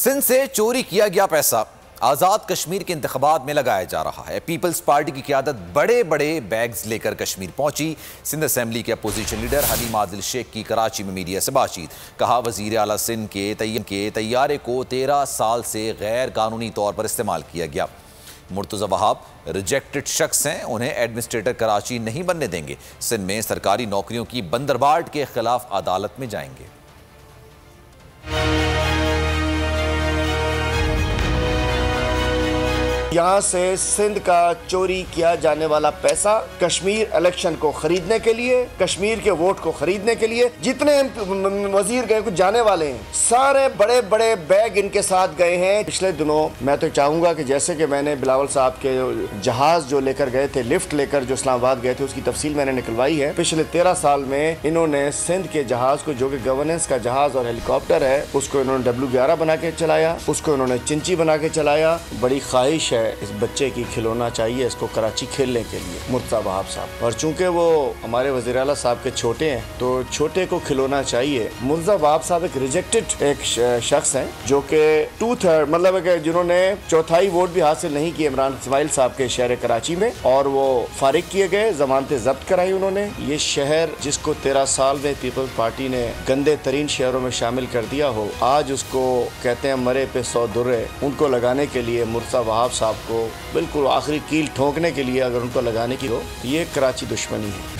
सिंध से चोरी किया गया पैसा आज़ाद कश्मीर के इंतखाबात में लगाया जा रहा है। पीपल्स पार्टी की क़यादत बड़े बड़े बैग्स लेकर कश्मीर पहुंची। सिंध असेंबली के अपोजिशन लीडर हलीम आदिल शेख की कराची में मीडिया से बातचीत। कहा, वज़ीर आला सिंध के तैयारे को 13 साल से गैर कानूनी तौर पर इस्तेमाल किया गया। मुर्तज़ा वहाब रिजेक्टेड शख्स हैं, उन्हें एडमिनिस्ट्रेटर कराची नहीं बनने देंगे। सिंध में सरकारी नौकरियों की बंदरबाट के खिलाफ अदालत में जाएंगे। यहाँ से सिंध का चोरी किया जाने वाला पैसा कश्मीर इलेक्शन को खरीदने के लिए, कश्मीर के वोट को खरीदने के लिए जितने वजीर गए कुछ जाने वाले हैं, सारे बड़े बड़े बैग इनके साथ गए हैं। पिछले दिनों मैं तो चाहूंगा कि जैसे कि मैंने बिलावल साहब के जहाज जो लेकर गए थे, लिफ्ट लेकर जो इस्लामाबाद गए थे, उसकी तफसील मैंने निकलवाई है। पिछले 13 साल में इन्होंने सिंध के जहाज को, जो कि गवर्नेंस का जहाज और हेलीकॉप्टर है, उसको इन्होंने W11 बना के चलाया, उसको इन्होंने चिंची बना के चलाया। बड़ी ख्वाहिश है इस बच्चे की खिलौना चाहिए इसको कराची खेलने के लिए, मुर्तज़ा वहाब साहब। और चूंकि वो हमारे वज़ीर आला साहब के छोटे हैं तो छोटे को खिलौना चाहिए। मुर्तज़ा वहाब साहब एक रिजेक्टेड एक शख्स हैं जो कि 2/3 मतलब जिन्होंने चौथाई वोट भी हासिल नहीं किए इमरान इस्माइल साहब के शहर कराची में, और वो फारिग किए गए, जमानतें जब्त कराई उन्होंने। ये शहर जिसको 13 साल में पीपल्स पार्टी ने गंदे तरीन शहरों में शामिल कर दिया हो, आज उसको कहते हैं मरे पे 100 दुर्रे, उनको लगाने के लिए मुर्तज़ा वहाब साहब को बिल्कुल आखिरी कील ठोकने के लिए अगर उनको लगाने की हो, ये कराची दुश्मनी है।